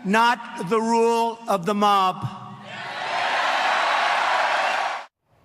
not the rule of the mob.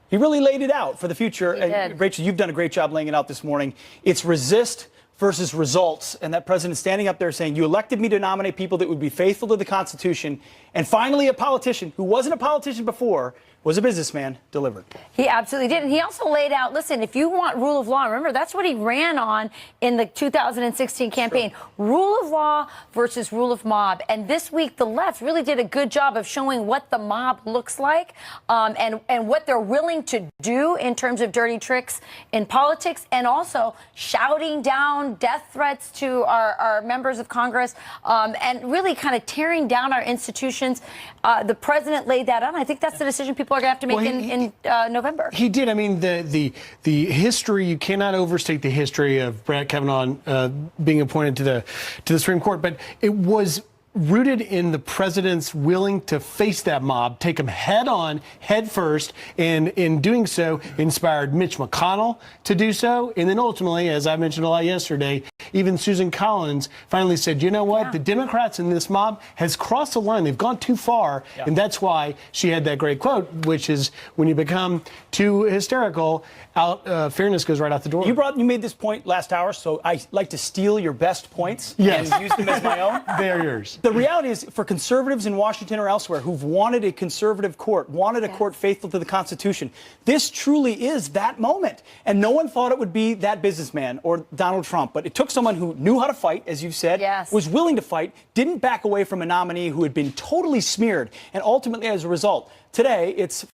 He really laid it out for the future. And Rachel, you've done a great job laying it out this morning. It's resist versus results. And that president standing up there saying, you elected me to nominate people that would be faithful to the Constitution. And finally, a politician who wasn't a politician before, was a businessman, delivered. He absolutely did. And he also laid out, listen, if you want rule of law, remember, that's what he ran on in the 2016 campaign. Sure. Rule of law versus rule of mob. And this week, the left really did a good job of showing what the mob looks like and what they're willing to do in terms of dirty tricks in politics, and also shouting down death threats to our members of Congress and really kind of tearing down our institutions. The president laid that out. I think that's the decision people are going to have to make in November. He did. I mean, the history, you cannot overstate the history of Brett Kavanaugh being appointed to the Supreme Court, but it was rooted in the president's willing to face that mob, take them head on, head first, and in doing so, inspired Mitch McConnell to do so. And then ultimately, as I mentioned a lot yesterday, even Susan Collins finally said, you know what, the Democrats in this mob has crossed the line. They've gone too far. Yeah. And that's why she had that great quote, which is, when you become too hysterical, fairness goes right out the door. You made this point last hour, so I like to steal your best points and use them as my own. They're yours. The reality is, for conservatives in Washington or elsewhere who've wanted a conservative court, wanted a court faithful to the Constitution, this truly is that moment. And no one thought it would be that businessman or Donald Trump, but it took someone who knew how to fight, as you've said, was willing to fight, didn't back away from a nominee who had been totally smeared, and ultimately, as a result, today it's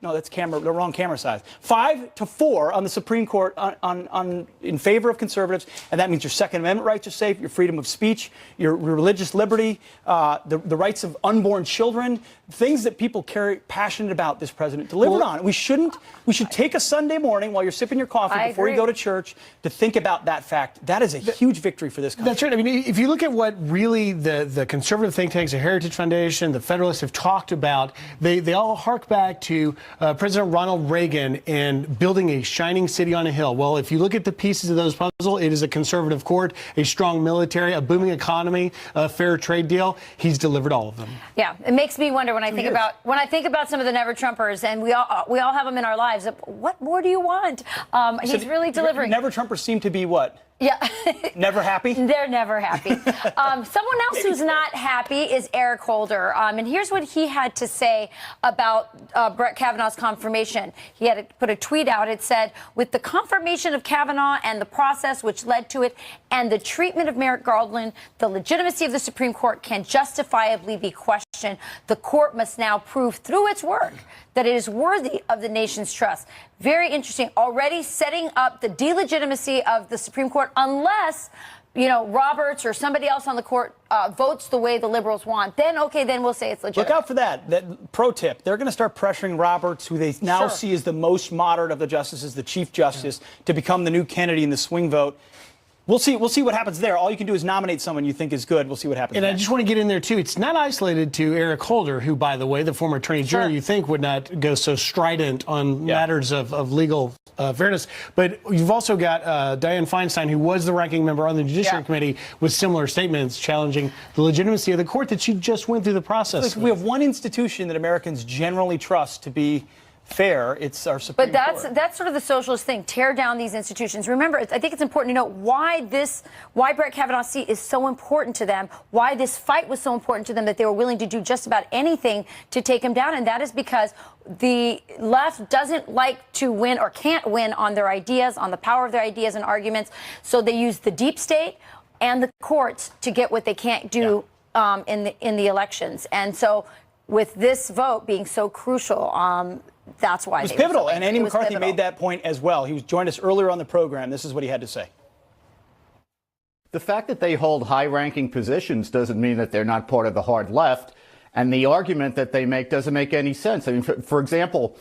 the wrong camera size. 5-4 on the Supreme Court in favor of conservatives, and that means your Second Amendment rights are safe, your freedom of speech, your religious liberty, the rights of unborn children, things that people carry passionate about. This president delivered on. We should take a Sunday morning while you're sipping your coffee before you go to church to think about that fact. That is a huge victory for this country. That's right. I mean, if you look at what really the conservative think tanks, the Heritage Foundation, the Federalists have talked about, they all hark back to President Ronald Reagan and building a shining city on a hill. Well, if you look at the pieces of those puzzle, it is a conservative court, a strong military, a booming economy, a fair trade deal. He's delivered all of them. Yeah, it makes me wonder when I think about some of the Never Trumpers, and we all have them in our lives. What more do you want? He's really delivering. Never Trumpers seem to be what? Yeah. Never happy? They're never happy. Someone else who's not happy is Eric Holder. And here's what he had to say about Brett Kavanaugh's confirmation. He had to put a tweet out. It said, with the confirmation of Kavanaugh and the process which led to it and the treatment of Merrick Garland, the legitimacy of the Supreme Court can justifiably be questioned. The court must now prove through its work that it is worthy of the nation's trust. Very interesting. Already setting up the delegitimacy of the Supreme Court unless, Roberts or somebody else on the court votes the way the liberals want. Then we'll say it's legitimate. Look out for that. Pro tip. They're going to start pressuring Roberts, who they now see as the most moderate of the justices, the Chief Justice, to become the new Kennedy in the swing vote. We'll see what happens there. All you can do is nominate someone you think is good. We'll see what happens. And I just want to get in there, too. It's not isolated to Eric Holder, who, by the way, the former attorney general, you think would not go so strident on matters of legal fairness. But you've also got Dianne Feinstein, who was the ranking member on the Judiciary Committee, with similar statements challenging the legitimacy of the court that she just went through the process. We have one institution that Americans generally trust to be fair. It's our Supreme Court. But that's sort of the socialist thing. Tear down these institutions. Remember, I think it's important to note why Brett Kavanaugh's seat is so important to them, why this fight was so important to them, that they were willing to do just about anything to take him down. And that is because the left doesn't like to win or can't win on their ideas, on the power of their ideas and arguments. So they use the deep state and the courts to get what they can't do in the elections. And so with this vote being so crucial, that's why it was pivotal. And Andy McCarthy made that point as well. He joined us earlier on the program. This is what he had to say. The fact that they hold high-ranking positions doesn't mean that they're not part of the hard left. And the argument that they make doesn't make any sense. I mean, for example,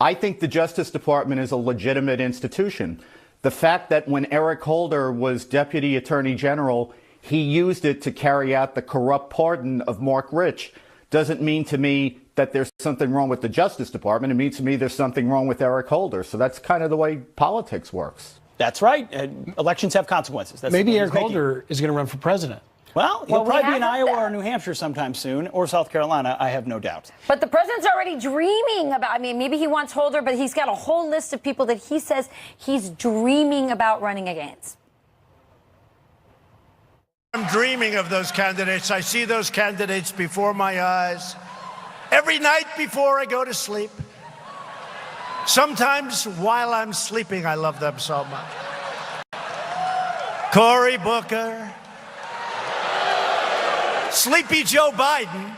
I think the Justice Department is a legitimate institution. The fact that when Eric Holder was Deputy Attorney General, he used it to carry out the corrupt pardon of Mark Rich doesn't mean to me that there's something wrong with the Justice Department. It means to me there's something wrong with Eric Holder. So that's kind of the way politics works. That's right. Elections have consequences. Maybe Eric Holder is going to run for president. Well, he'll Well, we probably be in haven't Iowa that. or New Hampshire sometime soon, or South Carolina, I have no doubt. But the president's already dreaming about, I mean, maybe he wants Holder, but he's got a whole list of people that he says he's dreaming about running against. I'm dreaming of those candidates. I see those candidates before my eyes every night before I go to sleep. Sometimes while I'm sleeping, I love them so much. Cory Booker, Sleepy Joe Biden,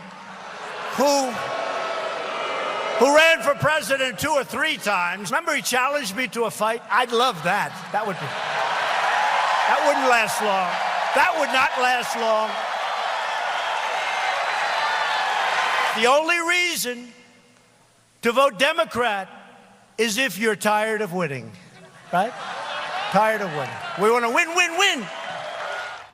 who ran for president 2 or 3 times. Remember, he challenged me to a fight? I'd love that. That wouldn't last long. That would not last long. The only reason to vote Democrat is if you're tired of winning, right? Tired of winning. We want to win, win, win.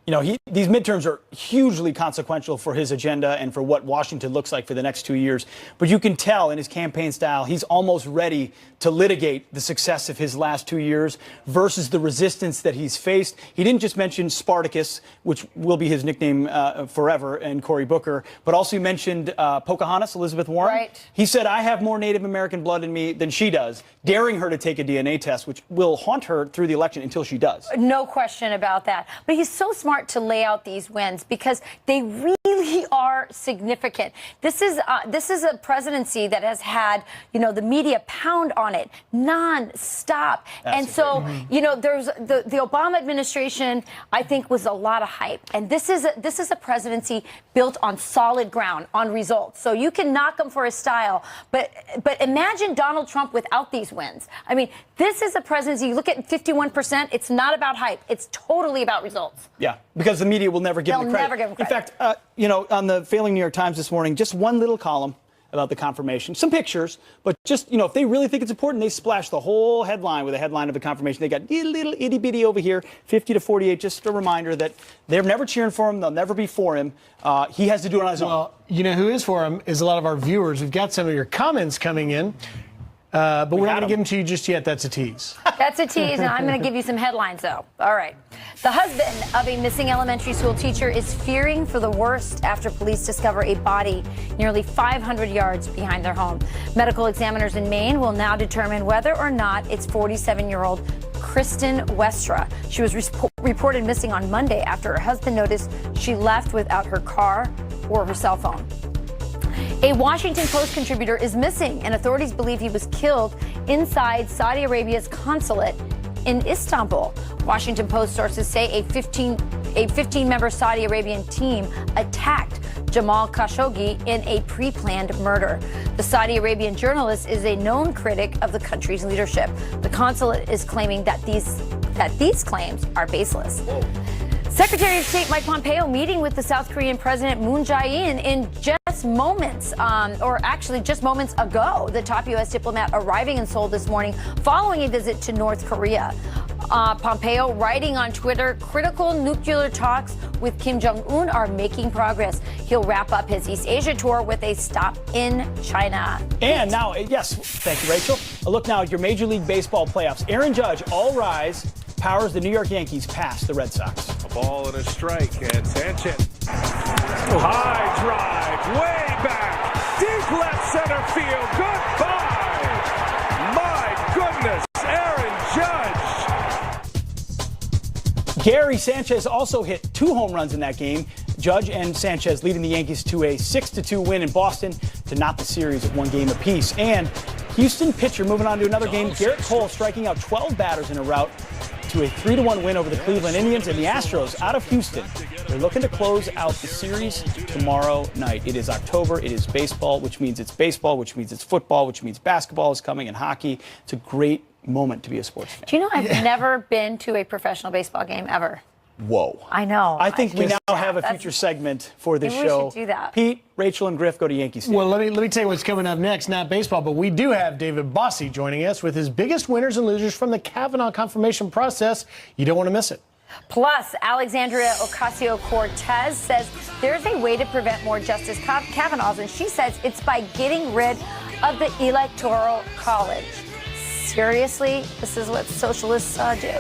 You know, these midterms are hugely consequential for his agenda and for what Washington looks like for the next 2 years. But you can tell in his campaign style, he's almost ready to litigate the success of his last 2 years versus the resistance that he's faced. He didn't just mention Spartacus, which will be his nickname forever, and Cory Booker, but also he mentioned Pocahontas, Elizabeth Warren. Right. He said, I have more Native American blood in me than she does, daring her to take a DNA test, which will haunt her through the election until she does. No question about that. But he's so smart to lay out these wins because they really are significant. This is a presidency that has had, you know, the media pound on it non-stop. And so, you know, there's the Obama administration, I think, was a lot of hype. And this is a presidency built on solid ground, on results. So you can knock him for his style, but imagine Donald Trump without these wins. I mean, this is a presidency. You look at 51%. It's not about hype. It's totally about results. Yeah, because the media will never give him They'll credit. never give him credit. In fact, you know, on the failing New York Times this morning, just one little column about the confirmation, some pictures, but just, you know, if they really think it's important, they splash the whole headline with a headline of the confirmation. They got little itty bitty over here, 50 to 48, just a reminder that they're never cheering for him. They'll never be for him. He has to do it on his own. Well, you know who is for him is a lot of our viewers. We've got some of your comments coming in. But we're not going to give them to you just yet. That's a tease. That's a tease, and I'm going to give you some headlines, though. All right. The husband of a missing elementary school teacher is fearing for the worst after police discover a body nearly 500 yards behind their home. Medical examiners in Maine will now determine whether or not it's 47-year-old Kristen Westra. She was reported missing on Monday after her husband noticed she left without her car or her cell phone. A Washington Post contributor is missing, and authorities believe he was killed inside Saudi Arabia's consulate in Istanbul. Washington Post sources say a 15-member Saudi Arabian team attacked Jamal Khashoggi in a pre-planned murder. The Saudi Arabian journalist is a known critic of the country's leadership. The consulate is claiming that these claims are baseless. Secretary of State Mike Pompeo meeting with the South Korean President Moon Jae-in in just moments, or actually just moments ago. The top U.S. diplomat arriving in Seoul this morning following a visit to North Korea. Pompeo writing on Twitter, critical nuclear talks with Kim Jong-un are making progress. He'll wrap up his East Asia tour with a stop in China. And now, yes, thank you, Rachel. A look now at your Major League Baseball playoffs. Aaron Judge, all rise, powers the New York Yankees past the Red Sox. A ball and a strike, and Sanchez. High drive, way back, deep left center field. Goodbye. My goodness, Aaron Judge. Gary Sanchez also hit 2 home runs in that game. Judge and Sanchez leading the Yankees to a 6-2 win in Boston to knot the series at 1 game apiece. And Houston pitcher moving on to another game. Garrett Cole striking out 12 batters in a rout to a 3-1 win over the Cleveland Indians. And the Astros out of Houston, they're looking to close out the series tomorrow night. It is October. It is baseball, which means it's baseball, which means it's football, which means basketball is coming and hockey. It's a great moment to be a sports fan. Do you know I've never been to a professional baseball game ever? Whoa. I know. I think we now have a future segment for this Maybe show. we should do that. Pete, Rachel, and Griff go to Yankee Stadium. Well, let me tell you what's coming up next. Not baseball, but we do have David Bossie joining us with his biggest winners and losers from the Kavanaugh confirmation process. You don't want to miss it. Plus, Alexandria Ocasio-Cortez says there's a way to prevent more Justice Kavanaughs, and she says it's by getting rid of the Electoral College. Seriously, this is what socialists do.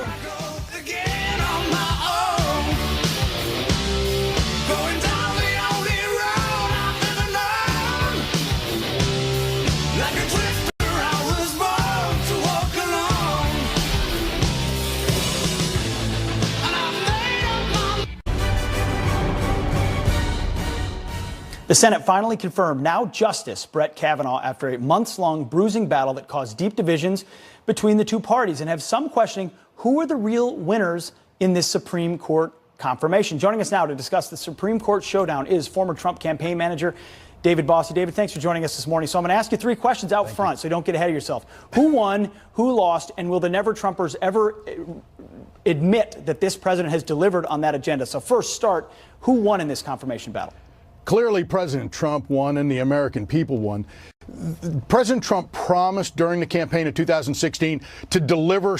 The Senate finally confirmed now Justice Brett Kavanaugh after a months-long bruising battle that caused deep divisions between the two parties and have some questioning who are the real winners in this Supreme Court confirmation. Joining us now to discuss the Supreme Court showdown is former Trump campaign manager David Bossie. David, thanks for joining us this morning. So I'm going to ask you three questions out front so you don't get ahead of yourself. Who won, who lost, and will the Never-Trumpers ever admit that this president has delivered on that agenda? So first, start, who won in this confirmation battle? Clearly, President Trump won and the American people won. President Trump promised during the campaign of 2016 to deliver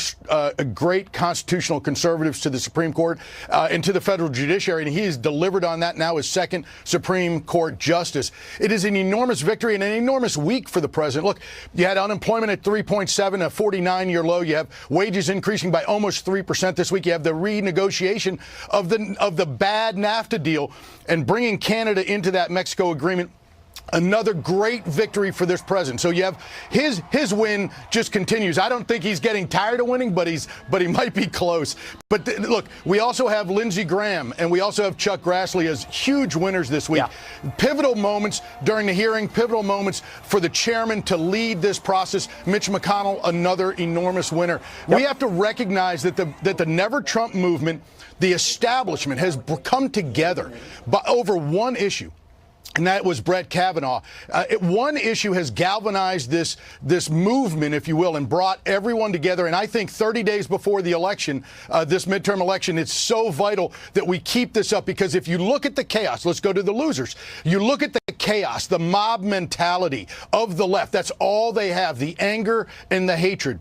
great constitutional conservatives to the Supreme Court and to the federal judiciary, and he has delivered on that now as second Supreme Court justice. It is an enormous victory and an enormous week for the president. Look, you had unemployment at 3.7, a 49-year low. You have wages increasing by almost 3% this week. You have the renegotiation of the bad NAFTA deal and bringing Canada into that Mexico agreement. Another great victory for this president. So you have his win just continues. I don't think he's getting tired of winning, but he might be close. But look, we also have Lindsey Graham and we also have Chuck Grassley as huge winners this week. Yeah. Pivotal moments during the hearing, pivotal moments for the chairman to lead this process. Mitch McConnell, another enormous winner. Yep. We have to recognize that the Never Trump movement, the establishment, has come together over one issue. And that was Brett Kavanaugh. One issue has galvanized this movement, if you will, and brought everyone together. And I think 30 days before the election, this midterm election, it's so vital that we keep this up, because if you look at the chaos, let's go to the losers. You look at the chaos, the mob mentality of the left. That's all they have, the anger and the hatred.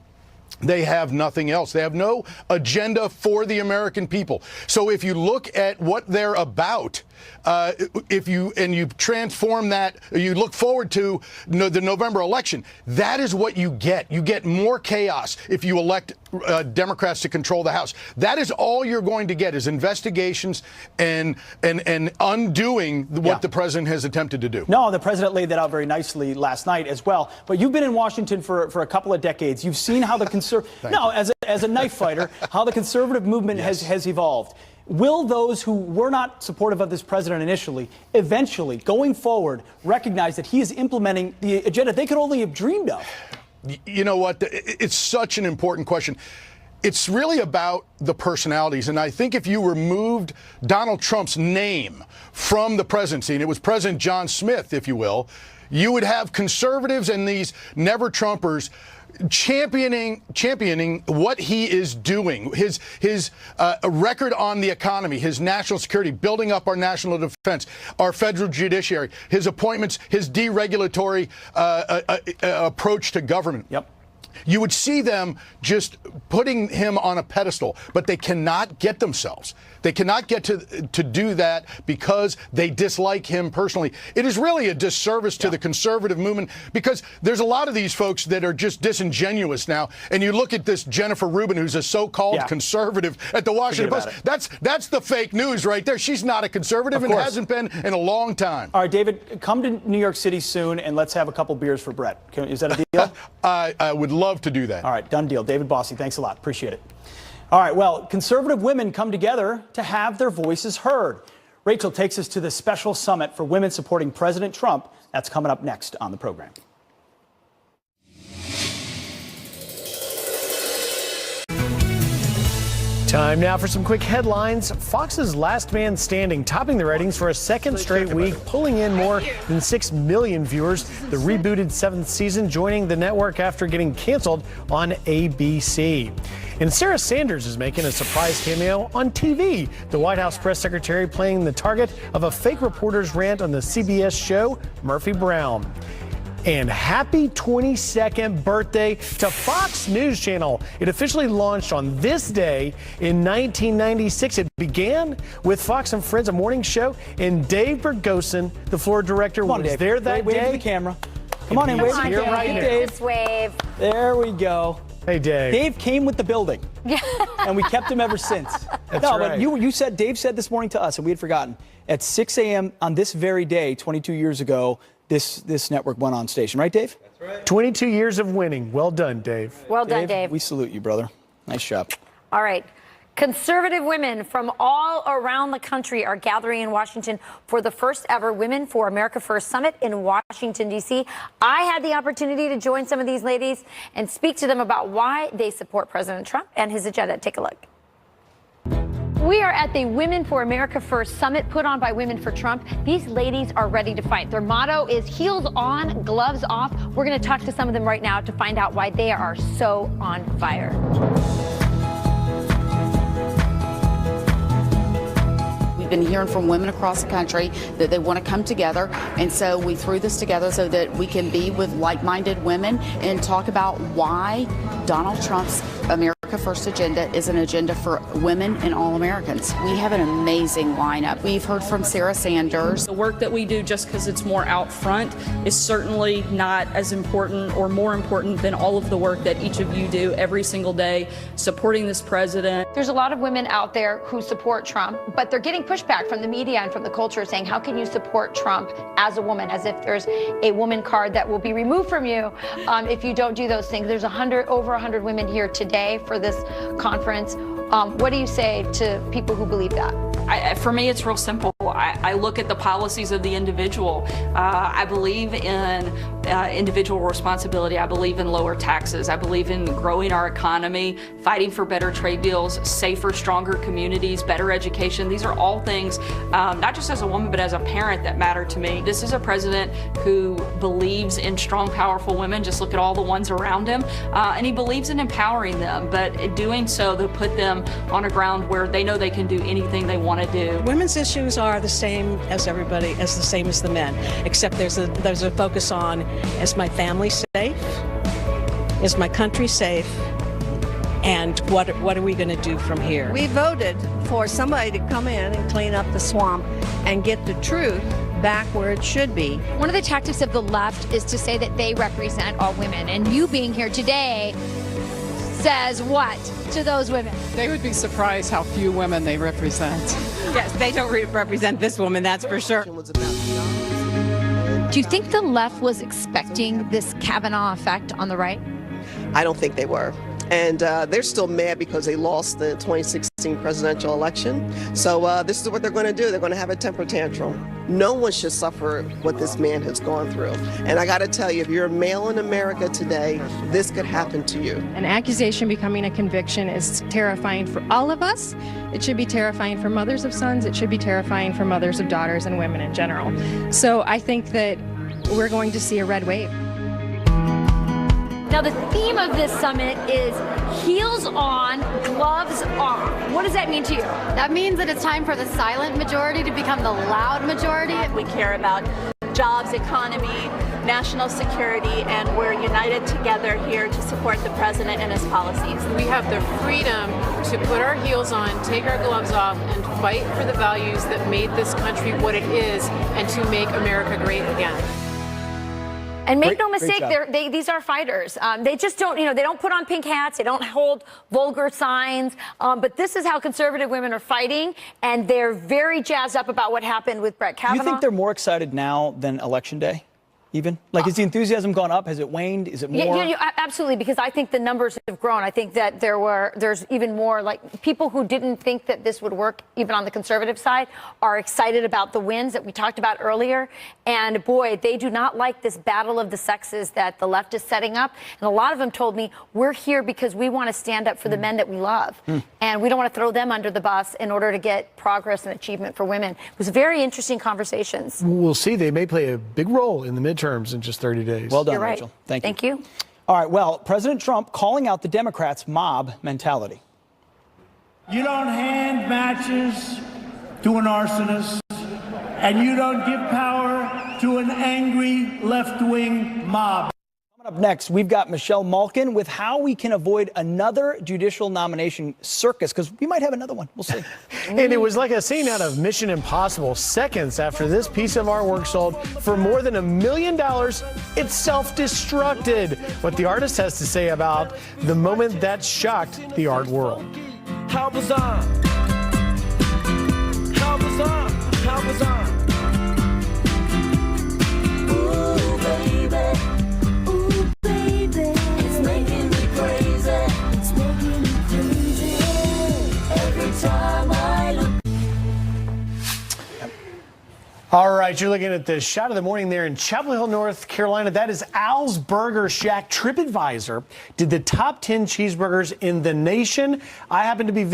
They have nothing else. They have no agenda for the American people. So if you look at what they're about, if you transform that, you look forward to the November election, that is what you get. You get more chaos if you elect Democrats to control the House. That is all you're going to get, is investigations and undoing what the president has attempted to do. No, the president laid that out very nicely last night as well. But you've been in Washington for a couple of decades. You've seen how the as a knife fighter, how the conservative movement has evolved. Will those who were not supportive of this president initially, eventually, going forward, recognize that he is implementing the agenda they could only have dreamed of? You know what? It's such an important question. It's really about the personalities. And I think if you removed Donald Trump's name from the presidency, and it was President John Smith, if you will, you would have conservatives and these Never-Trumpers championing what he is doing, his record on the economy, his national security, building up our national defense, our federal judiciary, his appointments, his deregulatory approach to government. Yep. You would see them just putting him on a pedestal, but they cannot get themselves. They cannot get to do that because they dislike him personally. It is really a disservice to the conservative movement, because there's a lot of these folks that are just disingenuous now. And you look at this Jennifer Rubin, who's a so-called conservative at the Washington Post. That's the fake news right there. She's not a conservative and hasn't been in a long time. All right, David, come to New York City soon and let's have a couple beers for Brett. Is that a deal? I would love to do that. All right, done deal. David Bossie, thanks a lot. Appreciate it. All right, well, conservative women come together to have their voices heard. Rachel takes us to the special summit for women supporting President Trump. That's coming up next on the program. Time now for some quick headlines. Fox's Last Man Standing topping the ratings for a second straight week, pulling in more than 6 million viewers. The rebooted 7th season joining the network after getting canceled on ABC. And Sarah Sanders is making a surprise cameo on TV. The White House press secretary playing the target of a fake reporter's rant on the CBS show Murphy Brown. And happy 22nd birthday to Fox News Channel. It officially launched on this day in 1996. It began with Fox and Friends, a morning show, and Dave Bergosin, the floor director, was there that day. Wave to the camera. Come on in, wave to the camera. Right here. Dave. Wave. There we go. Hey, Dave. Dave came with the building, and we kept him ever since. That's right. But you said, Dave said this morning to us, and we had forgotten, at 6 a.m. on this very day, 22 years ago, this network went on station. Right, Dave? That's right. 22 years of winning. Well done, Dave. Well done, Dave. We salute you, brother. Nice job. All right. Conservative women from all around the country are gathering in Washington for the first ever Women for America First Summit in Washington, D.C. I had the opportunity to join some of these ladies and speak to them about why they support President Trump and his agenda. Take a look. We are at the Women for America First Summit put on by Women for Trump. These ladies are ready to fight. Their motto is heels on, gloves off. We're going to talk to some of them right now to find out why they are so on fire. We've been hearing from women across the country that they want to come together, and so we threw this together so that we can be with like-minded women and talk about why Donald Trump's America First agenda is an agenda for women and all Americans. We have an amazing lineup. We've heard from Sarah Sanders. The work that we do, just because it's more out front, is certainly not as important or more important than all of the work that each of you do every single day supporting this president. There's a lot of women out there who support Trump, but they're getting pushback from the media and from the culture saying, how can you support Trump as a woman, as if there's a woman card that will be removed from you if you don't do those things. There's over 100 women here today for this conference. What do you say to people who believe that? For me, it's real simple. I look at the policies of the individual. I believe in individual responsibility. I believe in lower taxes. I believe in growing our economy, fighting for better trade deals, safer, stronger communities, better education. These are all things, not just as a woman, but as a parent, that matter to me. This is a president who believes in strong, powerful women. Just look at all the ones around him. And he believes in empowering them, but in doing so, to put them on a ground where they know they can do anything they want to do. Women's issues are the same as everybody, the same as the men, except there's a focus on, is my family safe? Is my country safe? And what are we going to do from here? We voted for somebody to come in and clean up the swamp and get the truth back where it should be. One of the tactics of the left is to say that they represent all women, and you being here today says what to those women? They would be surprised how few women they represent. Yes, they don't represent this woman, that's for sure. Do you think the left was expecting this Kavanaugh effect on the right? I don't think they were. And they're still mad because they lost the 2016 presidential election. So this is what they're going to do. They're going to have a temper tantrum. No one should suffer what this man has gone through. And I got to tell you, if you're a male in America today, this could happen to you. An accusation becoming a conviction is terrifying for all of us. It should be terrifying for mothers of sons. It should be terrifying for mothers of daughters and women in general. So I think that we're going to see a red wave. Now, the theme of this summit is heels on, gloves off. What does that mean to you? That means that it's time for the silent majority to become the loud majority. We care about jobs, economy, national security, and we're united together here to support the president and his policies. We have the freedom to put our heels on, take our gloves off, and fight for the values that made this country what it is, and to make America great again. And make no mistake, these are fighters. They just don't, they don't put on pink hats. They don't hold vulgar signs. But this is how conservative women are fighting, and they're very jazzed up about what happened with Brett Kavanaugh. Do you think they're more excited now than Election Day? Even? Like, has the enthusiasm gone up? Has it waned? Is it more? Yeah, absolutely, because I think the numbers have grown. I think that there's even more, like, people who didn't think that this would work, even on the conservative side, are excited about the wins that we talked about earlier. And, boy, they do not like this battle of the sexes that the left is setting up. And a lot of them told me, we're here because we want to stand up for the men that we love. And we don't want to throw them under the bus in order to get progress and achievement for women. It was very interesting conversations. We'll see. They may play a big role in the midterms in just 30 days. Well done, You're right. Rachel. Thank you. Thank you. All right, well, President Trump calling out the Democrats' mob mentality. You don't hand matches to an arsonist, and you don't give power to an angry left-wing mob. Coming up next, we've got Michelle Malkin with how we can avoid another judicial nomination circus, because we might have another one. We'll see. And it was like a scene out of Mission Impossible. Seconds after this piece of artwork sold for more than $1 million, it self-destructed. What the artist has to say about the moment that shocked the art world. How was I? How was I? How was I? Ooh, baby. Ooh, baby. It's making me crazy. It's making me crazy. right, you're looking at the shot of the morning there in Chapel Hill, North Carolina. That is Al's Burger Shack. TripAdvisor did the top 10 cheeseburgers in the nation. I happened to be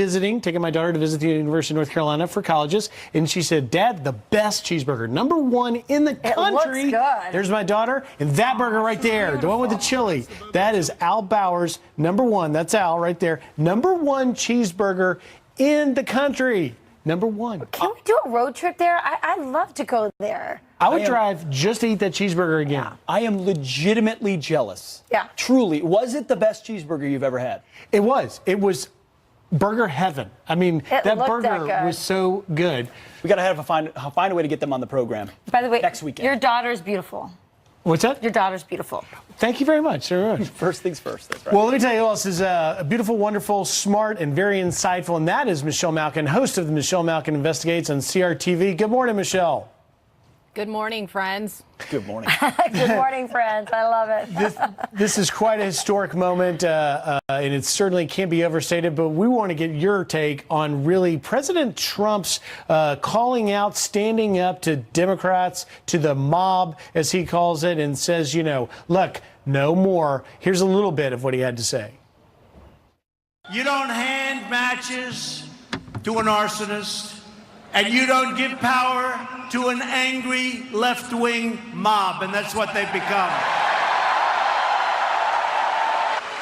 taking my daughter to visit the University of North Carolina for colleges, and she said, Dad, the best cheeseburger, #1 in the country. It looks good. There's my daughter, and that burger right there, the one with the chili, that is Al Bauer's #1. That's Al right there. #1 cheeseburger in the country. #1. Can we do a road trip there? I'd love to go there. I would drive just to eat that cheeseburger again. I am legitimately jealous. Yeah. Truly. Was it the best cheeseburger you've ever had? It was. It was burger heaven. I mean, that looked burger that good. was so good. We got to find a way to get them on the program. By the way, next weekend. Your daughter's beautiful. What's that? Your daughter's beautiful. Thank you very much. First things first. That's right. Well, let me tell you who else is beautiful, wonderful, smart, and very insightful, and that is Michelle Malkin, host of the Michelle Malkin Investigates on CRTV. Good morning, Michelle. Good morning, friends. Good morning. Good morning, friends. I love it. This is quite a historic moment, and it certainly can't be overstated, but we want to get your take on really President Trump's calling out, standing up to Democrats, to the mob, as he calls it, and says, look, no more. Here's a little bit of what he had to say. You don't hand matches to an arsonist, and you don't give power to an angry left-wing mob, and that's what they've become.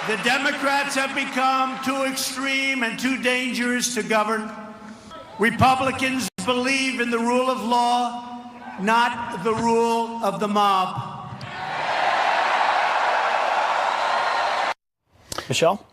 The Democrats have become too extreme and too dangerous to govern. Republicans believe in the rule of law, not the rule of the mob. Michelle?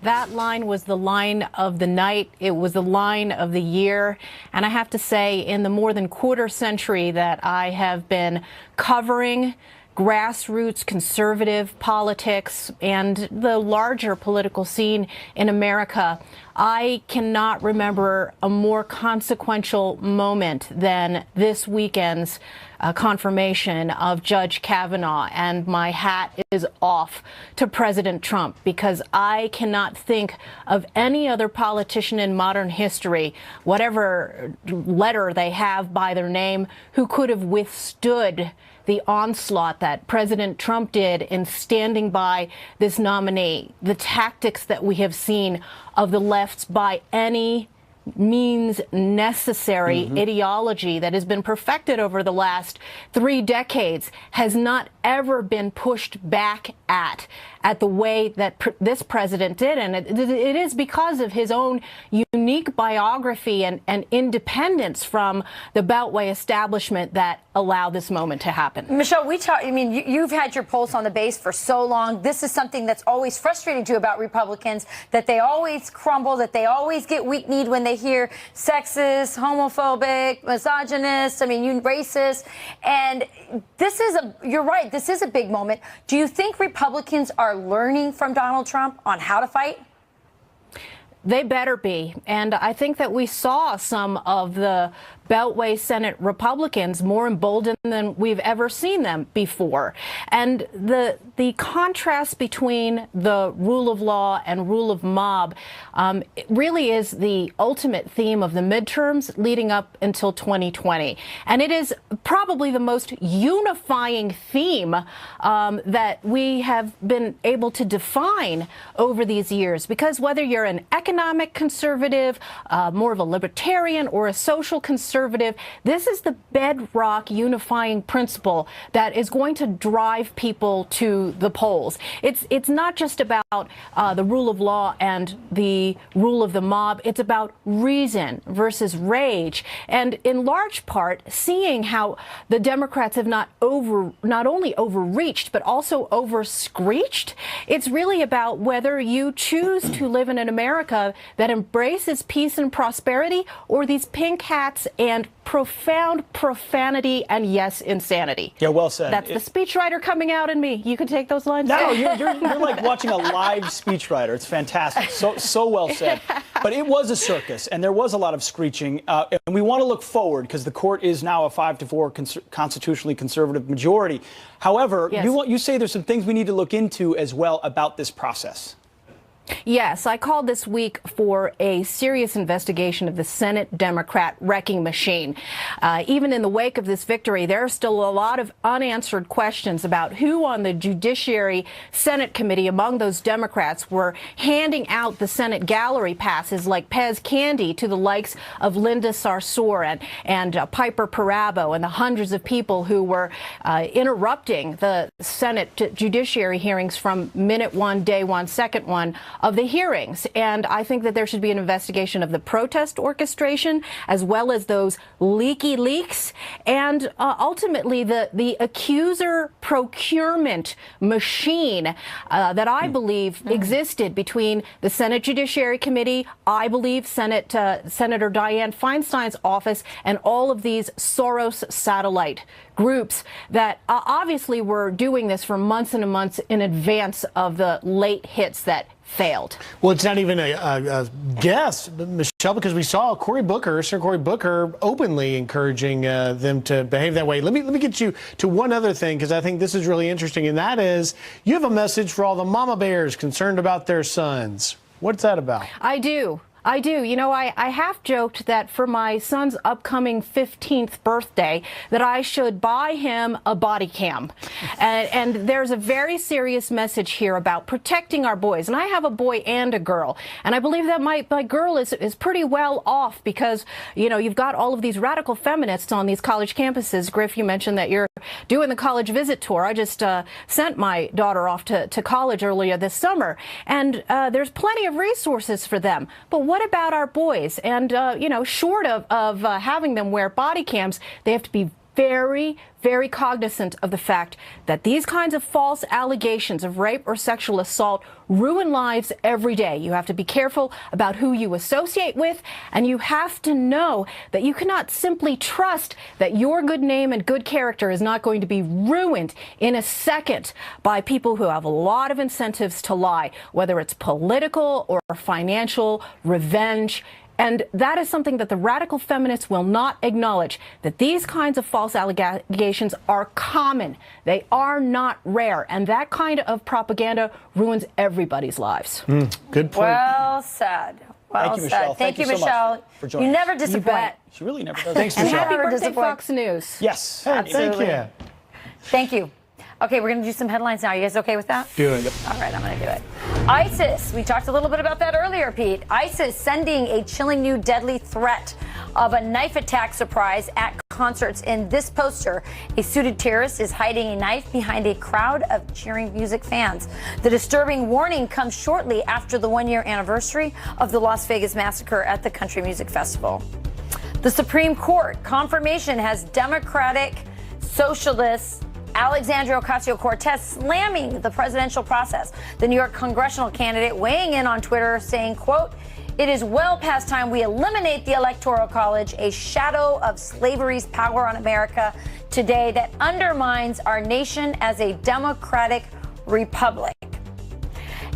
That line was the line of the night. It was the line of the year. And I have to say, in the more than quarter century that I have been covering grassroots conservative politics and the larger political scene in America, I cannot remember a more consequential moment than this weekend's confirmation of Judge Kavanaugh. And my hat is off to President Trump, because I cannot think of any other politician in modern history, whatever letter they have by their name, who could have withstood the onslaught that President Trump did in standing by this nominee, the tactics that we have seen of the left's by any means necessary ideology that has been perfected over the last 3 decades has not ever been pushed back at the way that this president did. And it is because of his own unique biography and independence from the Beltway establishment that allowed this moment to happen. Michelle, you've had your pulse on the base for so long. This is something that's always frustrating to you about Republicans, that they always crumble, that they always get weak-kneed when they hear sexist, homophobic, misogynist, racist. And you're right, this is a big moment. Do you think Republicans are learning from Donald Trump on how to fight? They better be. And I think that we saw some of the Beltway Senate Republicans more emboldened than we've ever seen them before. And the contrast between the rule of law and rule of mob really is the ultimate theme of the midterms leading up until 2020. And it is probably the most unifying theme that we have been able to define over these years. Because whether you're an economic conservative, more of a libertarian, or a social conservative, this is the bedrock unifying principle that is going to drive people to the polls. It's not just about the rule of law and the rule of the mob. It's about reason versus rage, and in large part seeing how the Democrats have not only overreached but also over-screeched. It's really about whether you choose to live in an America that embraces peace and prosperity, or these pink hats and profound profanity and, yes, insanity. Yeah, well said. That's the speechwriter coming out in me. You can take those lines. No, you're like watching a live speechwriter. It's fantastic. So well said. But it was a circus, and there was a lot of screeching. And we want to look forward, because the court is now a 5-4 constitutionally conservative majority. However, Yes. you say there's some things we need to look into as well about this process. Yes, I called this week for a serious investigation of the Senate Democrat wrecking machine. Even in the wake of this victory, there are still a lot of unanswered questions about who on the Judiciary Senate Committee among those Democrats were handing out the Senate gallery passes like Pez candy to the likes of Linda Sarsour and Piper Parabo and the hundreds of people who were interrupting the Senate Judiciary hearings from minute one, day one, second one of the hearings. And I think that there should be an investigation of the protest orchestration as well as those leaky leaks and ultimately the accuser procurement machine that I believe existed between the Senate Judiciary Committee, I believe Senator Dianne Feinstein's office, and all of these Soros satellite groups that obviously were doing this for months and months in advance of the late hits that failed. Well, it's not even a guess, Michelle, because we saw Senator Cory Booker openly encouraging them to behave that way. Let me get you to one other thing, because I think this is really interesting, and that is you have a message for all the mama bears concerned about their sons. What's that about? I do. You know, I half joked that for my son's upcoming 15th birthday that I should buy him a body cam. And there's a very serious message here about protecting our boys. And I have a boy and a girl. And I believe that my girl is pretty well off because, you know, you've got all of these radical feminists on these college campuses. Griff, you mentioned that you're doing the college visit tour. I just sent my daughter off to college earlier this summer. And there's plenty of resources for them. But what about our boys? And, you know, short of having them wear body cams, they have to be very, very cognizant of the fact that these kinds of false allegations of rape or sexual assault ruin lives every day. You have to be careful about who you associate with, and you have to know that you cannot simply trust that your good name and good character is not going to be ruined in a second by people who have a lot of incentives to lie, whether it's political or financial, revenge. And that is something that the radical feminists will not acknowledge, that these kinds of false allegations are common. They are not rare. And that kind of propaganda ruins everybody's lives. Good point. Well said. Well Thank you, Michelle. said. Thank you, so Michelle. much for joining You us. never disappoint. She really never does. Thanks, And Michelle. happy birthday, disappoint. Fox News. Yes. Thank you. Thank you. Okay, we're going to do some headlines now. You guys okay with that? Do it. All right, I'm going to do it. ISIS, we talked a little bit about that earlier, Pete. ISIS sending a chilling new deadly threat of a knife attack surprise at concerts. In this poster, a suited terrorist is hiding a knife behind a crowd of cheering music fans. The disturbing warning comes shortly after the one-year anniversary of the Las Vegas massacre at the Country Music Festival. The Supreme Court confirmation has Democratic Socialists Alexandria Ocasio-Cortez slamming the presidential process. The New York congressional candidate weighing in on Twitter saying, quote, "It is well past time we eliminate the Electoral College, a shadow of slavery's power on America today that undermines our nation as a democratic republic."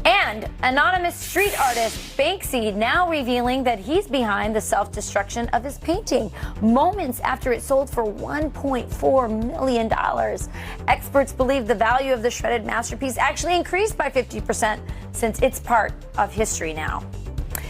And anonymous street artist Banksy now revealing that he's behind the self-destruction of his painting moments after it sold for $1.4 million. Experts believe the value of the shredded masterpiece actually increased by 50% since it's part of history now.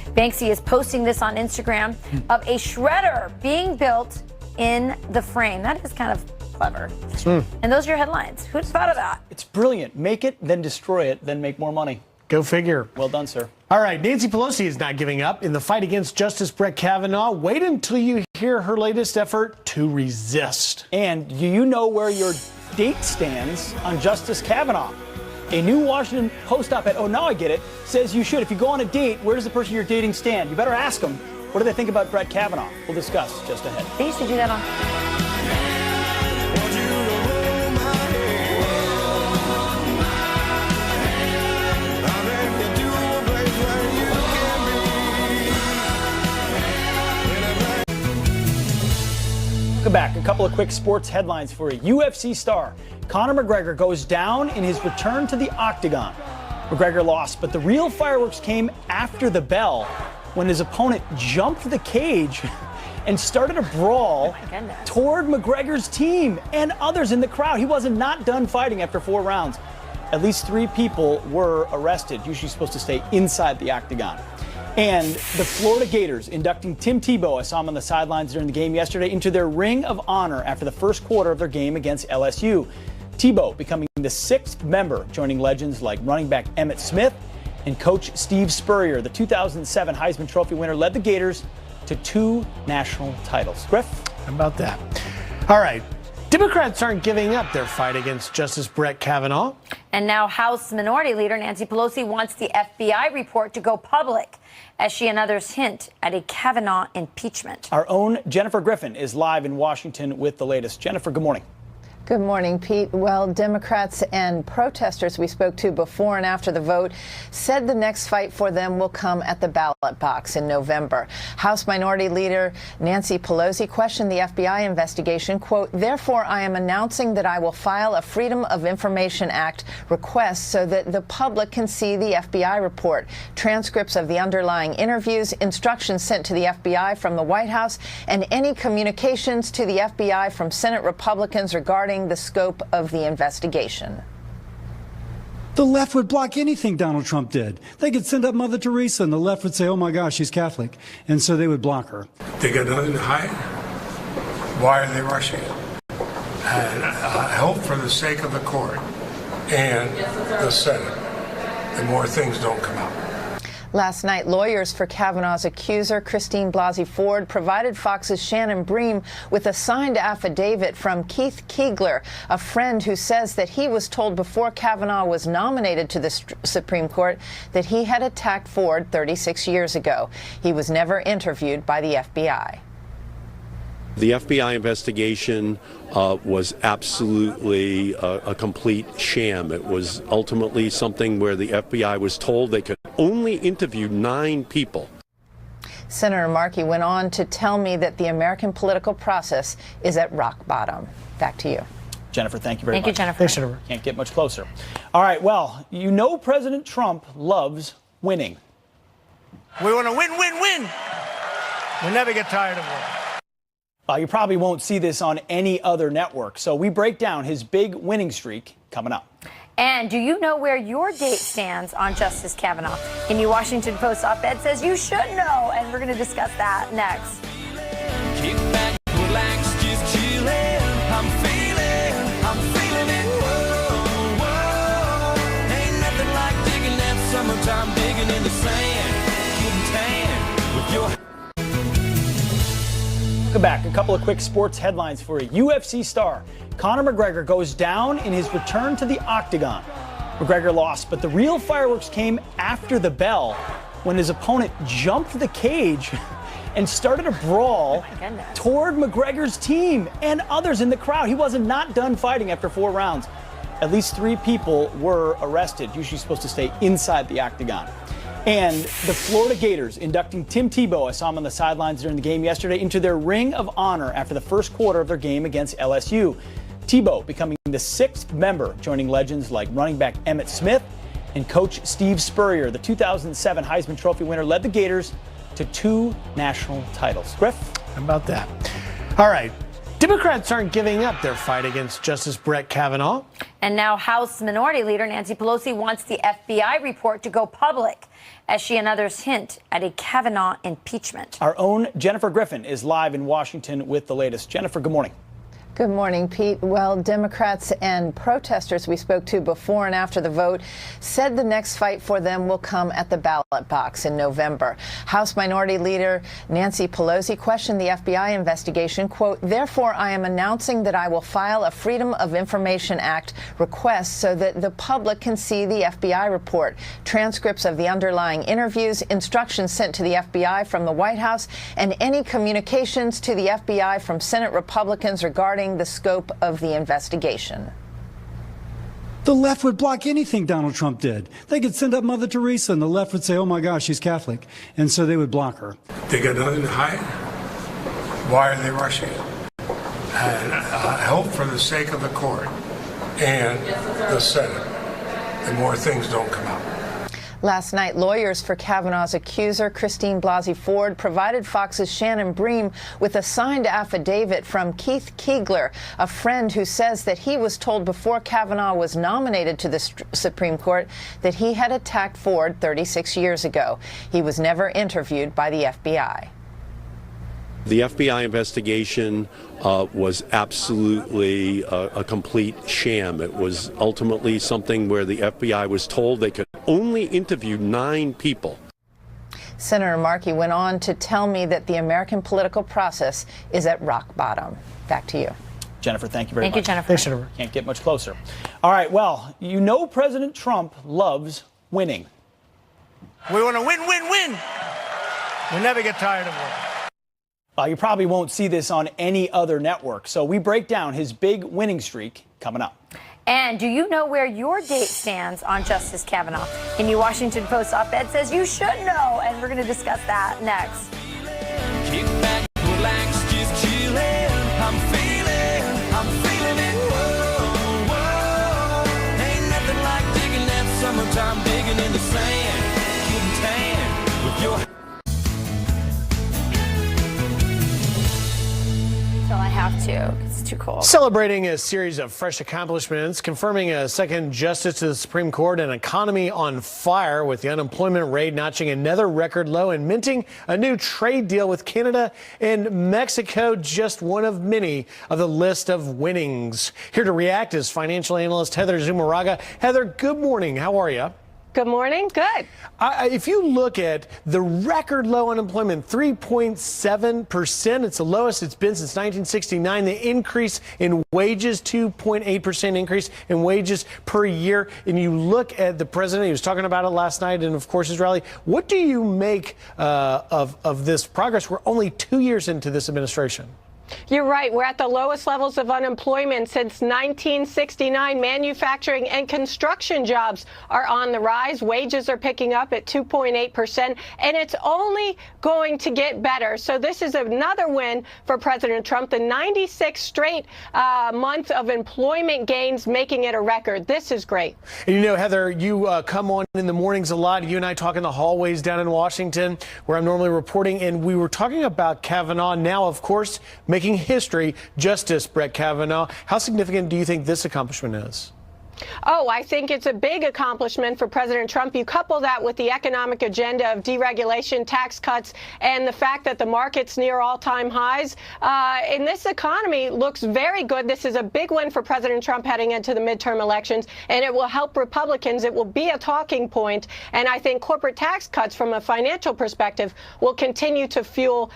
Banksy is posting this on Instagram of a shredder being built in the frame. That is kind of clever. And those are your headlines. Who'd have thought of that? It's brilliant. Make it, then destroy it, then make more money. Go figure. Well done, sir. All right, Nancy Pelosi is not giving up in the fight against Justice Brett Kavanaugh. Wait until you hear her latest effort to resist. And do you know where your date stands on Justice Kavanaugh? A new Washington Post op-ed, oh, now I get it, says you should. If you go on a date, where does the person you're dating stand? You better ask them, what do they think about Brett Kavanaugh? We'll discuss just ahead. They used to do that on... Welcome back. A couple of quick sports headlines for you. UFC star Conor McGregor goes down in his return to the octagon. McGregor lost, but the real fireworks came after the bell when his opponent jumped the cage and started a brawl toward McGregor's team and others in the crowd. He wasn't not done fighting after 4 rounds. At least 3 people were arrested, usually supposed to stay inside the octagon. And the Florida Gators inducting Tim Tebow, I saw him on the sidelines during the game yesterday, into their Ring of Honor after the first quarter of their game against LSU. Tebow becoming the 6th member, joining legends like running back Emmitt Smith and coach Steve Spurrier. The 2007 Heisman Trophy winner led the Gators to 2 national titles. Griff? How about that? All right. Democrats aren't giving up their fight against Justice Brett Kavanaugh. And now House Minority Leader Nancy Pelosi wants the FBI report to go public as she and others hint at a Kavanaugh impeachment. Our own Jennifer Griffin is live in Washington with the latest. Jennifer, good morning. Good morning, Pete. Well, Democrats and protesters we spoke to before and after the vote said the next fight for them will come at the ballot box in November. House Minority Leader Nancy Pelosi questioned the FBI investigation, quote, "Therefore, I am announcing that I will file a Freedom of Information Act request so that the public can see the FBI report, transcripts of the underlying interviews, instructions sent to the FBI from the White House, and any communications to the FBI from Senate Republicans regarding the scope of the investigation." The left would block anything Donald Trump did. They could send up Mother Teresa and the left would say, oh my gosh, she's Catholic. And so they would block her. They got nothing to hide. Why are they rushing it? And I hope for the sake of the court and the Senate, the more things don't come out. Last night, lawyers for Kavanaugh's accuser, Christine Blasey Ford, provided Fox's Shannon Bream with a signed affidavit from Keith Keegler, a friend who says that he was told before Kavanaugh was nominated to the Supreme Court that he had attacked Ford 36 years ago. He was never interviewed by the FBI. The FBI investigation was absolutely a complete sham. It was ultimately something where the FBI was told they could only interview 9 people. Senator Markey went on to tell me that the American political process is at rock bottom. Back to you. Jennifer, thank you very much. Thank you, Jennifer. Thanks, Jennifer. Can't get much closer. All right, well, you know President Trump loves winning. We want to win, win, win. We never get tired of winning. You probably won't see this on any other network, so we break down his big winning streak coming up. And do you know where your date stands on Justice Kavanaugh? A New Washington Post op-ed says you should know, and we're going to discuss that next. Kick back, relax, just chillin'. I'm feeling it. Whoa, whoa. Ain't nothing like digging that summertime, digging in the sand. Getting tan with your... Welcome back. A couple of quick sports headlines for you. UFC star Conor McGregor goes down in his return to the octagon. McGregor lost, but the real fireworks came after the bell when his opponent jumped the cage and started a brawl toward McGregor's team and others in the crowd. He wasn't not done fighting after 4 rounds. At least 3 people were arrested, usually supposed to stay inside the octagon. And the Florida Gators inducting Tim Tebow, I saw him on the sidelines during the game yesterday, into their Ring of Honor after the first quarter of their game against LSU. Tebow becoming the 6th member, joining legends like running back Emmitt Smith and coach Steve Spurrier. The 2007 Heisman Trophy winner led the Gators to 2 national titles. Griff? How about that? All right. Democrats aren't giving up their fight against Justice Brett Kavanaugh. And now House Minority Leader Nancy Pelosi wants the FBI report to go public as she and others hint at a Kavanaugh impeachment. Our own Jennifer Griffin is live in Washington with the latest. Jennifer, good morning. Good morning, Pete. Well, Democrats and protesters we spoke to before and after the vote said the next fight for them will come at the ballot box in November. House Minority Leader Nancy Pelosi questioned the FBI investigation, quote, "Therefore, I am announcing that I will file a Freedom of Information Act request so that the public can see the FBI report, transcripts of the underlying interviews, instructions sent to the FBI from the White House, and any communications to the FBI from Senate Republicans regarding the scope of the investigation." The left would block anything Donald Trump did. They could send up Mother Teresa and the left would say, oh my gosh, she's Catholic. And so they would block her. They got nothing to hide. Why are they rushing it? And I hope for the sake of the court and the Senate, the more things don't come out. Last night, lawyers for Kavanaugh's accuser, Christine Blasey Ford, provided Fox's Shannon Bream with a signed affidavit from Keith Keegler, a friend who says that he was told before Kavanaugh was nominated to the Supreme Court that he had attacked Ford 36 years ago. He was never interviewed by the FBI. The FBI investigation was absolutely a complete sham. It was ultimately something where the FBI was told they could only interview 9 people. Senator Markey went on to tell me that the American political process is at rock bottom. Back to you. Jennifer, thank you very much. Thank you, Jennifer. Thanks, Jennifer. Can't get much closer. All right, well, you know President Trump loves winning. We want to win, win, win. We never get tired of winning. You probably won't see this on any other network, so we break down his big winning streak coming up. And do you know where your date stands on Justice Kavanaugh? A New Washington Post op-ed says you should know, and we're going to discuss that next. Kick back, relax, just chillin'. I'm feeling it. Whoa, whoa. Ain't nothing like digging that summertime, digging in the sand, getting tan with your. So I have to. It's too cold. Celebrating a series of fresh accomplishments, confirming a second justice to the Supreme Court, an economy on fire with the unemployment rate notching another record low, and minting a new trade deal with Canada and Mexico, just one of many of the list of winnings. Here to react is financial analyst Heather Zumaraga. Heather, good morning. How are you? Good morning. Good. If you look at the record low unemployment, 3.7%, it's the lowest it's been since 1969. The increase in wages, 2.8% increase in wages per year. And you look at the president, he was talking about it last night, and of course his rally. What do you make of this progress? We're only 2 years into this administration. You're right. We're at the lowest levels of unemployment since 1969. Manufacturing and construction jobs are on the rise. Wages are picking up at 2.8%, and it's only going to get better. So this is another win for President Trump, the 96th straight month of employment gains, making it a record. This is great. And you know, Heather, you come on in the mornings a lot. You and I talk in the hallways down in Washington, where I'm normally reporting, and we were talking about Kavanaugh. Now, of course, making history, Justice Brett Kavanaugh. How significant do you think this accomplishment is? Oh, I think it's a big accomplishment for President Trump. You couple that with the economic agenda of deregulation, tax cuts, and the fact that the market's near all-time highs. And this economy looks very good. This is a big win for President Trump heading into the midterm elections, and it will help Republicans. It will be a talking point. And I think corporate tax cuts from a financial perspective will continue to fuel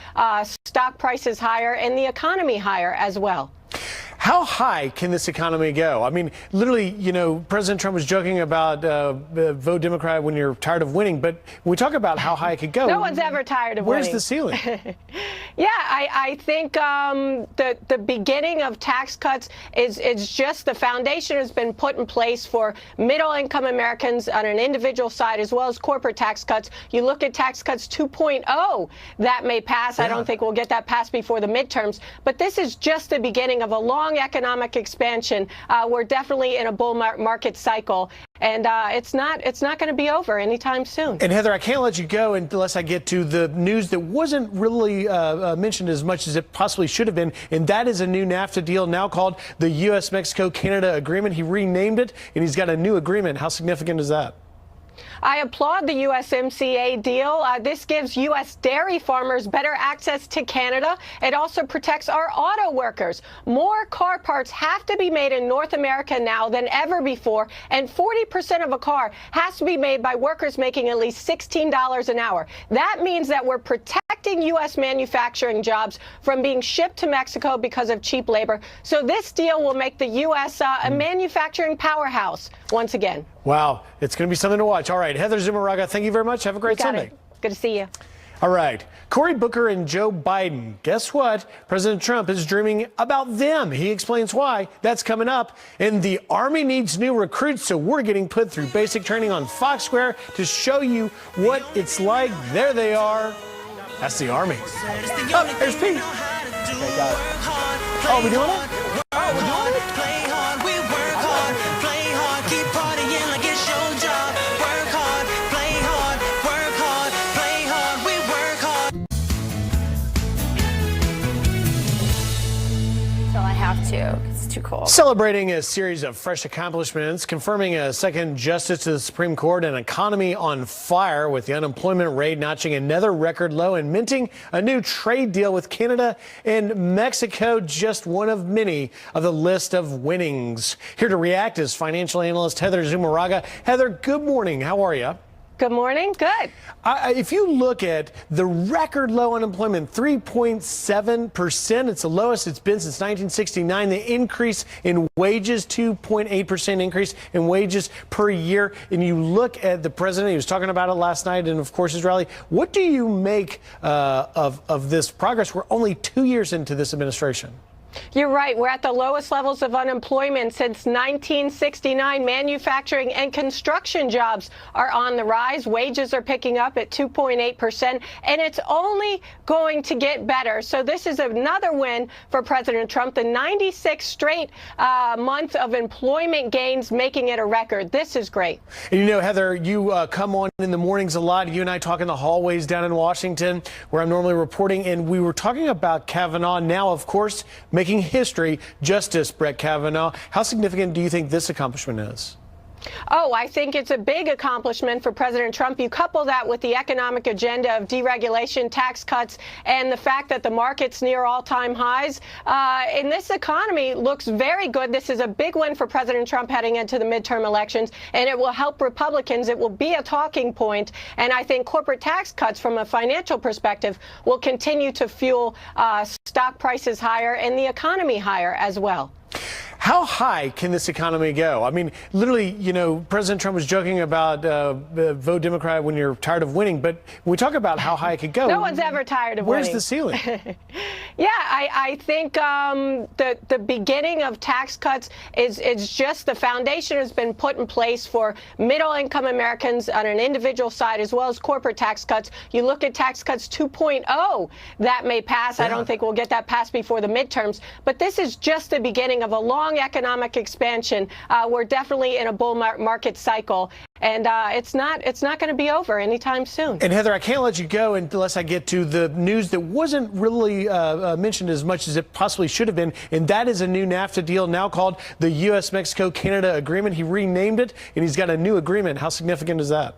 stock prices higher and the economy higher as well. How high can this economy go? I mean, literally, you know, President Trump was joking about vote Democrat when you're tired of winning. But when we talk about how high it could go, no one's ever tired of winning. Where's the ceiling? Yeah, I think the beginning of tax cuts is just the foundation has been put in place for middle-income Americans on an individual side, as well as corporate tax cuts. You look at tax cuts 2.0 that may pass. Yeah. I don't think we'll get that passed before the midterms. But this is just the beginning of a long economic expansion. We're definitely in a bull market cycle, and it's not going to be over anytime soon. And Heather, I can't let you go unless I get to the news that wasn't really mentioned as much as it possibly should have been, and that is a new NAFTA deal now called the U.S.-Mexico-Canada Agreement. He renamed it, and he's got a new agreement. How significant is that? I applaud the USMCA deal. This gives U.S. dairy farmers better access to Canada. It also protects our auto workers. More car parts have to be made in North America now than ever before, and 40% of a car has to be made by workers making at least $16 an hour. That means that we're protecting U.S. manufacturing jobs from being shipped to Mexico because of cheap labor. So this deal will make the U.S. A manufacturing powerhouse once again. Wow, it's going to be something to watch. All right, Heather Zumaraga, thank you very much. Have a great Sunday. Good to see you. All right, Cory Booker and Joe Biden. Guess what? President Trump is dreaming about them. He explains why. That's coming up. And the Army needs new recruits, so we're getting put through basic training on Fox Square to show you what it's like. There they are. That's the Army. Oh, there's Pete. Okay, got it. Oh, we doing it? Oh, we're doing it? Play hard, keep partying like it's your job. Work hard, play too. It's too cool. Celebrating a series of fresh accomplishments, confirming a second justice to the Supreme Court, an economy on fire with the unemployment rate notching another record low, and minting a new trade deal with Canada and Mexico, just one of many of the list of winnings. Here to react is financial analyst Heather Zumarraga. Heather, good morning. How are you? Good morning. Good. If you look at the record low unemployment, 3.7%, it's the lowest it's been since 1969. The increase in wages, 2.8% increase in wages per year. And you look at the president, he was talking about it last night, and of course his rally. What do you make of this progress? We're only 2 years into this administration. You're right. We're at the lowest levels of unemployment since 1969. Manufacturing and construction jobs are on the rise. Wages are picking up at 2.8%, and it's only going to get better. So this is another win for President Trump, the 96th straight month of employment gains, making it a record. This is great. And you know, Heather, you come on in the mornings a lot. You and I talk in the hallways down in Washington, where I'm normally reporting, and we were talking about Kavanaugh. Now, of course, making history, Justice Brett Kavanaugh. How significant do you think this accomplishment is? Oh, I think it's a big accomplishment for President Trump. You couple that with the economic agenda of deregulation, tax cuts, and the fact that the market's near all-time highs. And this economy looks very good. This is a big win for President Trump heading into the midterm elections, and it will help Republicans. It will be a talking point. And I think corporate tax cuts from a financial perspective will continue to fuel stock prices higher and the economy higher as well. How high can this economy go? I mean, literally, you know, President Trump was joking about vote Democrat when you're tired of winning. But when we talk about how high it could go, no one's ever tired of winning. Where's the ceiling? Yeah, I think the beginning of tax cuts is just the foundation has been put in place for middle-income Americans on an individual side, as well as corporate tax cuts. You look at tax cuts 2.0 that may pass. Yeah. I don't think we'll get that passed before the midterms. But this is just the beginning of a long economic expansion. We're definitely in a bull market cycle, and it's not going to be over anytime soon. And Heather, I can't let you go unless I get to the news that wasn't really mentioned as much as it possibly should have been, and that is a new NAFTA deal now called the U.S.-Mexico-Canada Agreement. He renamed it, and he's got a new agreement. How significant is that?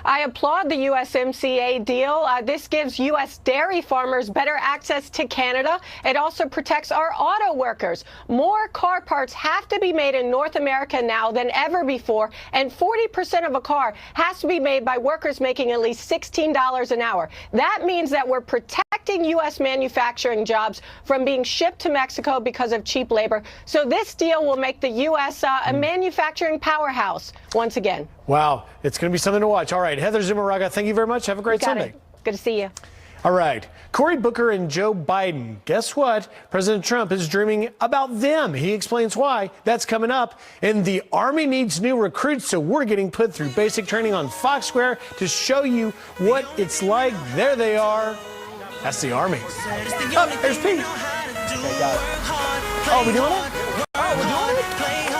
I applaud the USMCA deal. This gives U.S. dairy farmers better access to Canada. It also protects our auto workers. More car parts have to be made in North America now than ever before, and 40% of a car has to be made by workers making at least $16 an hour. That means that we're protecting U.S. manufacturing jobs from being shipped to Mexico because of cheap labor. So this deal will make the U.S. A manufacturing powerhouse once again. Wow, it's going to be something to watch. All right, Heather Zumarraga, thank you very much. Have a great Sunday. Good to see you. All right, Cory Booker and Joe Biden. Guess what? President Trump is dreaming about them. He explains why. That's coming up. And the Army needs new recruits, so we're getting put through basic training on Fox Square to show you what it's like. There they are. That's the Army. Oh, there's Pete. Okay, got it. Oh, we doing it? Oh, we're doing it?